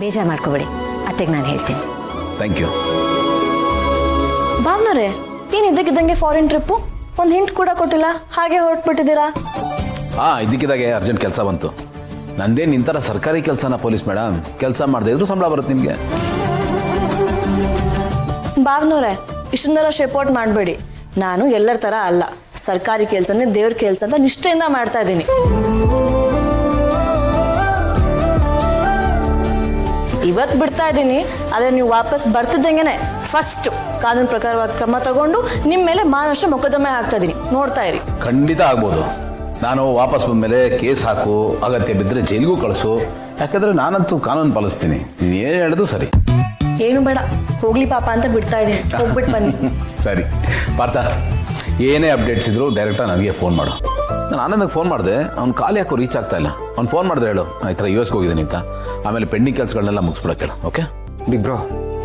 ಬೇಜಾರು ಮಾಡ್ಕೋಬೇಡಿ, ಅತ್ತೆಗೆ ನಾನು ಹೇಳ್ತೀನಿ. Thank you. ಭಾವನರೇ, ಏನು ಇದ್ದಕ್ಕಿದ್ದಂಗೆ ಫಾರಿನ್ ಟ್ರಿಪ್ಪು? ಒಂದು ಹಿಂಟ್ ಕೂಡ ಕೊಟ್ಟಿಲ್ಲ, ಹಾಗೆ ಹೊರಟ್ಬಿಟ್ಟಿದ್ದೀರಾ? ಇದ್ದಕ್ಕಿದ್ದಾಗೆ ಅರ್ಜೆಂಟ್ ಕೆಲಸ ಬಂತು. ನಂದೇನು ನಿಂತರ ಸರ್ಕಾರಿ ಕೆಲಸನ ಪೊಲೀಸ್ ಮೇಡಮ್, ಕೆಲಸ ಮಾಡದೇ ಇದ್ರು ಸಂಬಳ ಬರುತ್ತೆ ನಿಮಗೆ. ಭಾವನವ್ರೆ, ಇಷ್ಟೊಂದೆಲ್ಲ ಶೇಪೌಟ್ ಮಾಡಬೇಡಿ. ನಾನು ಎಲ್ಲರ ಥರ ಅಲ್ಲ, ಸರ್ಕಾರಿ ಕೆಲಸನೇ ದೇವ್ರ ಕೆಲಸ ಅಂತ ನಿಷ್ಠೆಯಿಂದ ಮಾಡ್ತಾ ಇದ್ದೀನಿ. ಇವತ್ತು ಬಿಡ್ತಾ ಇದ್ದೀನಿ, ಆದರೆ ನೀವು ವಾಪಸ್ ಬರ್ತಿದ್ದಂಗೆನೆ ಫಸ್ಟ್ ಕಾನೂನು ಪ್ರಕಾರವಾಗಿ ಕ್ರಮ ತಗೊಂಡು ನಿಮ್ಮ ಮೇಲೆ ಮಾನಷ್ಟ ಮೊಕದ್ದಮೆ ಹಾಕ್ತಾ ಇದ್ದೀನಿ, ನೋಡ್ತಾ ಇರಿ. ಖಂಡಿತ ಆಗ್ಬೋದು. ನಾನು ವಾಪಸ್ ಬಂದಮೇಲೆ ಕೇಸ್ ಹಾಕು, ಅಗತ್ಯ ಬಿದ್ದರೆ ಜೈಲಿಗೂ ಕಳಿಸು. ಯಾಕಂದ್ರೆ ನಾನಂತೂ ಕಾನೂನು ಪಾಲಿಸ್ತೀನಿ. ನೀನು ಏನು ಹೇಳಿದ್ರು ಸರಿ. ಏನು ಬೇಡ, ಹೋಗ್ಲಿ ಪಾಪ ಅಂತ ಬಿಡ್ತಾ ಇದ್ದೀನಿ, ಹೋಗ್ಬಿಟ್ಟು ಬನ್ನಿ. ಸರಿ ಪಾರ್ಥ, ಏನೇ ಅಪ್ಡೇಟ್ಸ್ ಇದ್ರು ಡೈರೆಕ್ಟಾಗಿ ನನಗೆ ಫೋನ್ ಮಾಡು. ನಾನು ಆನಂದಕ್ಕೆ ಫೋನ್ ಮಾಡಿದೆ, ಅವ್ನು ಕಾಲ್ ಯಾಕೋ ರೀಚ್ ಆಗ್ತಾ ಇಲ್ಲ. ಅವ್ನು ಫೋನ್ ಮಾಡಿದ್ರೆ ಹೇಳು ನಾನು ಈ ಥರ US ಹೋಗಿದ್ದೀನಿ ಅಂತ. ಆಮೇಲೆ ಪೆಂಡಿಂಗ್ ಕೆಲಸಗಳನ್ನೆಲ್ಲ ಮುಗಿಸ್ಬಿಡಕ್ಕೆ ಹೇಳು. ಓಕೆ ಬಿಗ್ ಬ್ರೋ,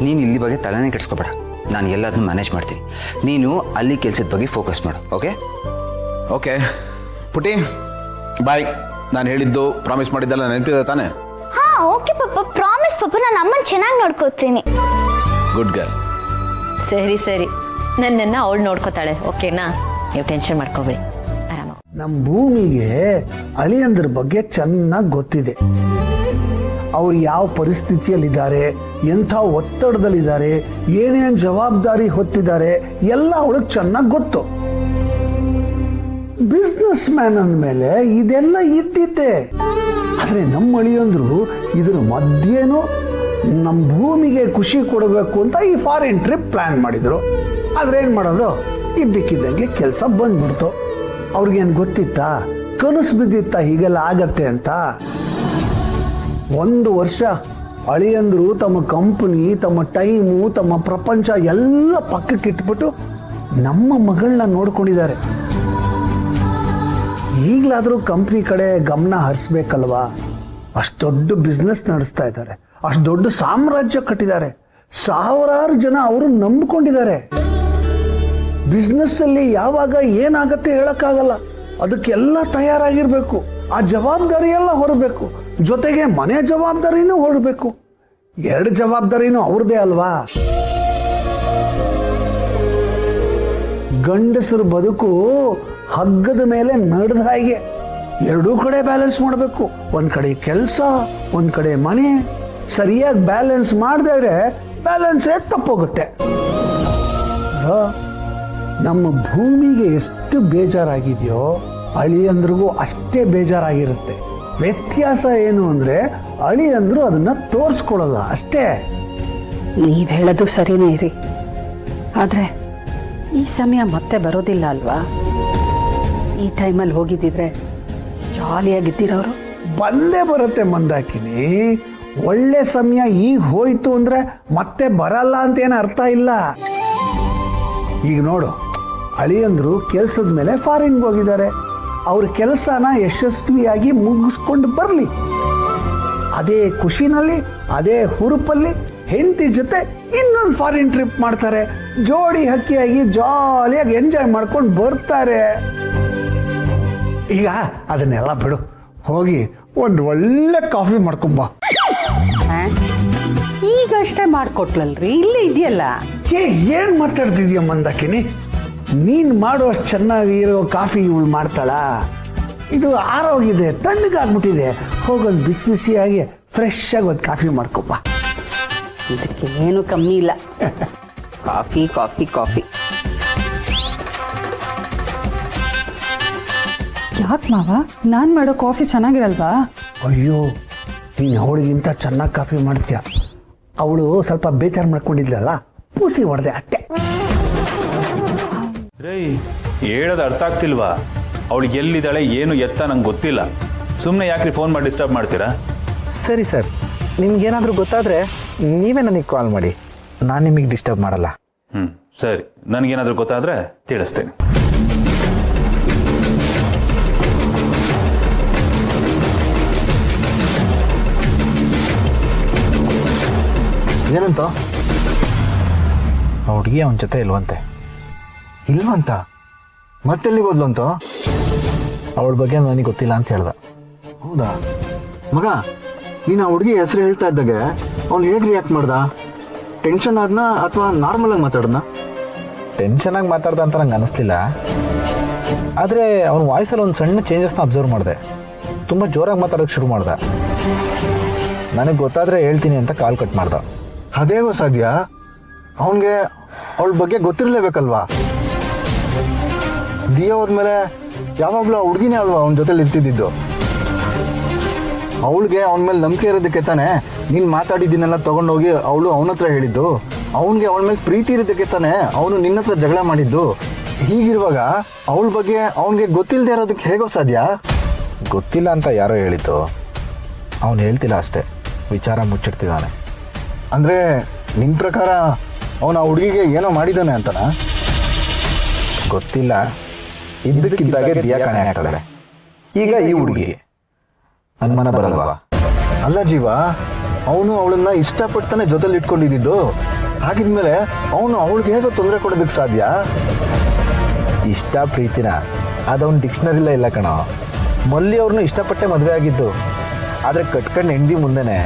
ನೀನು ಇಲ್ಲಿ ಬಗ್ಗೆ ತಲೆನೇ ಕೆಡಿಸ್ಕೊಬೇಡ, ನಾನು ಎಲ್ಲದನ್ನು ಮ್ಯಾನೇಜ್ ಮಾಡ್ತೀನಿ. ನೀನು ಅಲ್ಲಿ ಕೆಲಸದ ಬಗ್ಗೆ ಫೋಕಸ್ ಮಾಡು. ಓಕೆ ಓಕೆ ಪುಟಿ, ಬಾಯ್. ನಾನು ಹೇಳಿದ್ದು ಪ್ರಾಮಿಸ್ ಮಾಡಿದ್ದೆಲ್ಲ ನೆನಪಿದೆ ತಾನೆ? ಹಾ ಓಕೆ ಪಪ್ಪ, ಪ್ರಾಮಿಸ್ ಪಪ್ಪ, ನಾನು ಅಮ್ಮನ ಚೆನ್ನಾಗಿ ನೋಡ್ಕೋತೀನಿ. Good girl. ಸರಿ ಸರಿ, ನನ್ನನ್ನು ಅವಳು ನೋಡ್ಕೋತಾಳೆ. ಓಕೆನಾ? ನೀವು ಟೆನ್ಷನ್ ಮಾಡ್ಕೋಬೇಡಿ, ಆರಾಮ. ನಮ್ಮ ಭೂಮಿಗೆ ಅಳಿಯಂದ್ರ ಬಗ್ಗೆ ಚೆನ್ನಾಗಿ ಗೊತ್ತಿದೆ. ಅವ್ರು ಯಾವ ಪರಿಸ್ಥಿತಿಯಲ್ಲಿದ್ದಾರೆ, ಎಂಥ ಒತ್ತಡದಲ್ಲಿದ್ದಾರೆ, ಏನೇನು ಜವಾಬ್ದಾರಿ ಹೊತ್ತಿದ್ದಾರೆ ಎಲ್ಲ ಅವಳಿಗೆ ಚೆನ್ನಾಗಿ ಗೊತ್ತು. ಬಿಸ್ನೆಸ್ ಮ್ಯಾನ್ ಅಂದಮೇಲೆ ಇದೆಲ್ಲ ಇದ್ದಿದ್ದೆ. ಆದರೆ ನಮ್ಮ ಅಳಿಯಂದ್ರು ಇದ್ರ ಮಧ್ಯೇನು ನಮ್ಮ ಭೂಮಿಗೆ ಖುಷಿ ಕೊಡಬೇಕು ಅಂತ ಈ ಫಾರಿನ್ ಟ್ರಿಪ್ ಪ್ಲಾನ್ ಮಾಡಿದ್ರು. ಆದ್ರೆ ಏನ್ ಮಾಡೋದು, ಇದ್ದಕ್ಕಿದ್ದಂಗೆ ಕೆಲಸ ಬಂದ್ಬಿಡ್ತು. ಅವ್ರಿಗೇನು ಗೊತ್ತಿತ್ತಾ, ಕನಸು ಬಿದ್ದಿತ್ತ ಹೀಗೆಲ್ಲ ಆಗತ್ತೆ ಅಂತ? 1 ವರ್ಷ ಅಳಿಯಂದ್ರು ತಮ್ಮ ಕಂಪನಿ, ತಮ್ಮ ಟೈಮು, ತಮ್ಮ ಪ್ರಪಂಚ ಎಲ್ಲ ಪಕ್ಕಕ್ಕೆ ಇಟ್ಬಿಟ್ಟು ನಮ್ಮ ಮಗಳನ್ನ ನೋಡ್ಕೊಂಡಿದ್ದಾರೆ. ಈಗಲಾದರೂ ಕಂಪ್ನಿ ಕಡೆ ಗಮನ ಹರಿಸ್ಬೇಕಲ್ವಾ? ಅಷ್ಟು ದೊಡ್ಡ ಬಿಸ್ನೆಸ್ ನಡೆಸ್ತಾ ಇದ್ದಾರೆ, ಅಷ್ಟು ದೊಡ್ಡ ಸಾಮ್ರಾಜ್ಯ ಕಟ್ಟಿದ್ದಾರೆ, ಸಾವಿರಾರು ಜನ ಅವರು ನಂಬಿಕೊಂಡಿದ್ದಾರೆ. ಬಿಸ್ನೆಸ್ ಅಲ್ಲಿ ಯಾವಾಗ ಏನಾಗತ್ತೆ ಹೇಳಕ್ಕಾಗಲ್ಲ, ಅದಕ್ಕೆಲ್ಲ ತಯಾರಾಗಿರ್ಬೇಕು. ಆ ಜವಾಬ್ದಾರಿ ಎಲ್ಲ ಹೊರಬೇಕು, ಜೊತೆಗೆ ಮನೆ ಜವಾಬ್ದಾರಿನೂ ಹೊರಬೇಕು. 2 ಜವಾಬ್ದಾರಿನೂ ಅವ್ರದೇ ಅಲ್ವಾ? ಗಂಡಸರ ಬದುಕು ಹಗ್ಗದ ಮೇಲೆ ನಡೆದ ಹಾಗೆ, 2 ಕಡೆ ಬ್ಯಾಲೆನ್ಸ್ ಮಾಡಬೇಕು. ಒಂದ್ ಕಡೆ ಕೆಲಸ, ಒಂದ್ ಕಡೆ ಮನೆ. ಸರಿಯಾಗಿ ಬ್ಯಾಲೆನ್ಸ್ ಮಾಡದೇ ಬ್ಯಾಲೆನ್ಸೇ ತಪ್ಪೋಗುತ್ತೆ. ನಮ್ಮ ಭೂಮಿಗೆ ಎಷ್ಟು ಬೇಜಾರಾಗಿದೆಯೋ ಅಳಿಯಂದ್ರಿಗೂ ಅಷ್ಟೇ ಬೇಜಾರಾಗಿರುತ್ತೆ. ವ್ಯತ್ಯಾಸ ಏನು ಅಂದ್ರೆ ಅಳಿಯಂದ್ರು ಅದನ್ನ ತೋರಿಸ್ಕೊಳ್ಳಲ್ಲ ಅಷ್ಟೇ. ನೀವ್ ಹೇಳೋದು ಸರಿನೇ ಇರಿ, ಆದ್ರೆ ಈ ಸಮಯ ಮತ್ತೆ ಬರೋದಿಲ್ಲ ಅಲ್ವಾ? ಈ ಟೈಮಲ್ಲಿ ಹೋಗಿದ್ದಿದ್ರೆ ಜಾಲಿಯಾಗಿದ್ದೀರವರು. ಬಂದೇ ಬರುತ್ತೆ ಮಂದಾಕಿನಿ. ಒಳ್ಳೆ ಸಮಯ ಈಗ ಹೋಯ್ತು ಅಂದ್ರೆ ಮತ್ತೆ ಬರಲ್ಲ ಅಂತ ಏನು ಅರ್ಥ ಇಲ್ಲ. ಈಗ ನೋಡು, ಅಳಿಯಂದ್ರು ಕೆಲ್ಸದ ಮೇಲೆ ಫಾರಿನ್ಗೆ ಹೋಗಿದ್ದಾರೆ. ಅವ್ರ ಕೆಲಸನ ಯಶಸ್ವಿಯಾಗಿ ಮುಗಿಸ್ಕೊಂಡು ಬರ್ಲಿ. ಅದೇ ಖುಷಿನಲ್ಲಿ, ಅದೇ ಹುರುಪಲ್ಲಿ ಹೆಂಡತಿ ಜೊತೆ ಇನ್ನೊಂದು ಫಾರಿನ್ ಟ್ರಿಪ್ ಮಾಡ್ತಾರೆ. ಜೋಡಿ ಹಕ್ಕಿಯಾಗಿ ಜಾಲಿಯಾಗಿ ಎಂಜಾಯ್ ಮಾಡ್ಕೊಂಡು ಬರ್ತಾರೆ. ಈಗ ಅದನ್ನೆಲ್ಲ ಬಿಡು, ಹೋಗಿ ಒಂದು ಒಳ್ಳೆ ಕಾಫಿ ಮಾಡ್ಕೊಂಬ. ಈಗಷ್ಟೇ ಮಾಡ್ಕೊಟ್ಲಲ್ರಿ, ಇಲ್ಲೇ ಇದೆಯಲ್ಲ. ಏನ್ ಮಾತಾಡ್ತಿದ್ಯ ಮಂದಾಕಿನಿ? ನೀನ್ ಮಾಡುವಷ್ಟು ಚೆನ್ನಾಗಿರೋ ಕಾಫಿ ಇವಳು ಮಾಡ್ತಾಳ? ಇದು ಆರೋಗಿದೆ, ತಣ್ಣಗಾಗ್ಬಿಟ್ಟಿದೆ. ಹೋಗೊಂದು ಬಿಸಿ ಬಿಸಿಯಾಗಿ ಫ್ರೆಶ್ ಆಗಿ ಒಂದು ಕಾಫಿ ಮಾಡ್ಕೊಪ್ಪ. ಇದಕ್ಕೆ ಏನು ಕಮ್ಮಿ ಇಲ್ಲ. Coffee coffee coffee. ಯಾಕೆ ಮಾವ, ನಾನ್ ಮಾಡೋ ಕಾಫಿ ಚೆನ್ನಾಗಿರಲ್ವಾ? ಅಯ್ಯೋ, ನೀನು ಅವಳಿಗಿಂತ ಚೆನ್ನಾಗಿ ಕಾಫಿ ಮಾಡ್ತೀಯ. ಅವಳು ಸ್ವಲ್ಪ ಬೇಜಾರು ಮಾಡ್ಕೊಂಡಿದ್ಲಲ್ಲ, ಪೂಸಿ ಹೊಡೆದೆ ಅಟ್ಟೆ. ರೈ, ಹೇಳೋದು ಅರ್ಥ ಆಗ್ತಿಲ್ವಾ? ಅವಳಿಗೆ ಎಲ್ಲಿದ್ದಾಳೆ ಏನು ಎತ್ತ ನಂಗೆ ಗೊತ್ತಿಲ್ಲ. ಸುಮ್ಮನೆ ಯಾಕ್ರಿ ಫೋನ್ ಮಾಡಿ ಡಿಸ್ಟರ್ಬ್ ಮಾಡ್ತೀರಾ? ಸರಿ ಸರ್, ನಿಮ್ಗೇನಾದರೂ ಗೊತ್ತಾದರೆ ನೀವೇ ನನಗೆ ಕಾಲ್ ಮಾಡಿ, ನಾನು ನಿಮಗೆ ಡಿಸ್ಟರ್ಬ್ ಮಾಡಲ್ಲ. ಸರಿ, ನನಗೇನಾದರೂ ಗೊತ್ತಾದರೆ ತಿಳಿಸ್ತೇನೆ. ಏನಂತ? ಆ ಹುಡುಗಿ ಅವನ ಜೊತೆ ಇಲ್ವಂತೆ. ಇಲ್ವಂತ? ಮತ್ತೆಲ್ಲಿಗೆ ಹೋದ್ಲಂತ? ಅವಳ ಬಗ್ಗೆ ನನಗೆ ಗೊತ್ತಿಲ್ಲ ಅಂತ ಹೇಳ್ದ. ಹೌದಾ ಮಗ, ನೀನು ಆ ಹುಡುಗಿ ಹೆಸರು ಹೇಳ್ತಾ ಇದ್ದಾಗ ಅವ್ನು ಹೇಗೆ ರಿಯಾಕ್ಟ್ ಮಾಡ್ದ? ಟೆನ್ಷನ್ ಆದ್ನಾ ಅಥವಾ ನಾರ್ಮಲ್ ಆಗಿ ಮಾತಾಡ್ದ? ಟೆನ್ಷನ್ ಆಗಿ ಮಾತಾಡ್ದ ಅಂತ ನಂಗೆ ಅನಿಸ್ಲಿಲ್ಲ. ಆದರೆ ಅವ್ನ ವಾಯ್ಸಲ್ಲಿ ಒಂದು ಸಣ್ಣ ಚೇಂಜಸ್ನ ಅಬ್ಸರ್ವ್ ಮಾಡಿದೆ. ತುಂಬ ಜೋರಾಗಿ ಮಾತಾಡೋಕ್ಕೆ ಶುರು ಮಾಡ್ದ. ನನಗೆ ಗೊತ್ತಾದರೆ ಹೇಳ್ತೀನಿ ಅಂತ ಕಾಲ್ ಕಟ್ ಮಾಡ್ದ. ಅದೇಗೋ ಸಾಧ್ಯ? ಅವನಿಗೆ ಅವಳ ಬಗ್ಗೆ ಗೊತ್ತಿರಲೇಬೇಕಲ್ವಾ? ದಿಯಾ ಹೋದ್ಮೇಲೆ ಯಾವಾಗಲೂ ಆ ಹುಡುಗಿನೇ ಅಲ್ವಾ ಅವನ ಜೊತೆಲಿ ಇರ್ತಿದ್ದು. ಅವಳಿಗೆ ಅವನ ಮೇಲೆ ನಂಬಿಕೆ ಇರೋದಕ್ಕೆ ತಾನೆ ನೀನು ಮಾತಾಡಿದ್ದನ್ನೆಲ್ಲ ತೊಗೊಂಡೋಗಿ ಅವಳು ಅವನ ಹತ್ರ ಹೇಳಿದ್ದು. ಅವನಿಗೆ ಅವಳ ಮೇಲೆ ಪ್ರೀತಿ ಇರೋದಕ್ಕೆ ತಾನೆ ಅವನು ನಿನ್ನ ಹತ್ರ ಜಗಳ ಮಾಡಿದ್ದು. ಹೀಗಿರುವಾಗ ಅವಳ ಬಗ್ಗೆ ಅವನಿಗೆ ಗೊತ್ತಿಲ್ಲದೆ ಇರೋದಕ್ಕೆ ಹೇಗೋ ಸಾಧ್ಯ? ಗೊತ್ತಿಲ್ಲ ಅಂತ ಯಾರೋ ಹೇಳಿದ್ದು, ಅವನು ಹೇಳ್ತಿಲ್ಲ ಅಷ್ಟೇ, ವಿಚಾರ ಮುಚ್ಚಿಡ್ತಿದ್ದಾನೆ. ಅಂದರೆ ನಿನ್ನ ಪ್ರಕಾರ ಅವನು ಆ ಹುಡುಗಿಗೆ ಏನೋ ಮಾಡಿದ್ದಾನೆ ಅಂತನಾ? ಗೊತ್ತಿಲ್ಲ. ಇದ್ದಕ್ಕಿದ್ದಾಗೆ ದಿಯಾ ಕಾಣೆ ಆಗ್ತಾಳೆ. ಈಗ ಈ ಹುಡುಗಿ ಅನುಮಾನ ಬರಲ್ವಾ? ಅಲ್ಲ ಜೀವ, ಅವನು ಅವಳನ್ನ ಇಷ್ಟಪಡ್ತಾನೆ ಜೊತೆಲಿ ಇಟ್ಕೊಂಡಿದ್ದು. ಹಾಗಿದ್ಮೇಲೆ ಅವನು ಅವಳಿಗೆ ಹೇಗೋ ತೊಂದರೆ ಕೊಡೋದಕ್ಕೆ ಸಾಧ್ಯ? ಇಷ್ಟ ಪ್ರೀತಿನ ಅದವನು ಡಿಕ್ಷನರಿಲ್ಲ ಇಲ್ಲ ಕಣೋ. ಮಲ್ಲಿ ಅವ್ರನ್ನ ಇಷ್ಟಪಟ್ಟೆ ಮದುವೆ ಆಗಿದ್ದು. ಆದರೆ ಕಟ್ಕೊಂಡು ಹೆಂಡತಿ ಮುಂದೆನೆ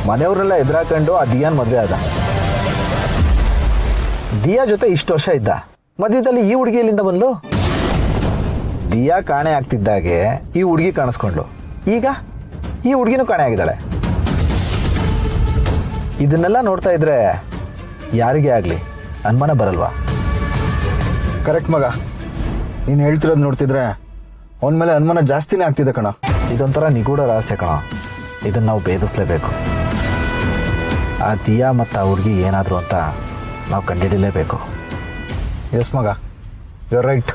ಮನೆಯವ್ರನ್ನೆಲ್ಲ ಎದುರಾಕೊಂಡು ಆ ದಿಯಾನ್ ಮದುವೆ ಆದ. ದಿಯಾ ಜೊತೆ ಇಷ್ಟು ವರ್ಷ ಇದ್ದ. ಮಧ್ಯದಲ್ಲಿ ಈ ಹುಡುಗಿ ಎಲ್ಲಿಂದ ಬಂದು? ದಿಯಾ ಕಾಣೆ ಆಗ್ತಿದ್ದಾಗೆ ಈ ಹುಡುಗಿ ಕಾಣಿಸ್ಕೊಂಡ್ಲು. ಈಗ ಈ ಹುಡುಗಿನೂ ಕಾಣೆ ಆಗಿದ್ದಾಳೆ. ಇದನ್ನೆಲ್ಲ ನೋಡ್ತಾ ಇದ್ರೆ ಯಾರಿಗೇ ಆಗಲಿ ಅನುಮಾನ ಬರಲ್ವಾ? ಕರೆಕ್ಟ್ ಮಗ, ನೀನು ಹೇಳ್ತಿರೋದು ನೋಡ್ತಿದ್ರೆ ಅವನ ಮೇಲೆ ಅನುಮಾನ ಜಾಸ್ತಿನೇ ಆಗ್ತಿದೆ ಕಣ. ಇದೊಂಥರ ನಿಗೂಢ ರಹಸ್ಯ ಕಣ. ಇದನ್ನು ನಾವು ಭೇದಿಸಲೇಬೇಕು. ಆ ದಿಯಾ ಮತ್ತು ಆ ಹುಡುಗಿ ಏನಾದರೂ ಅಂತ ನಾವು ಕಂಡುಹಿಡಿಯಲೇಬೇಕು. ಎಸ್ ಮಗ, ಯು ಆರ್ ರೈಟ್.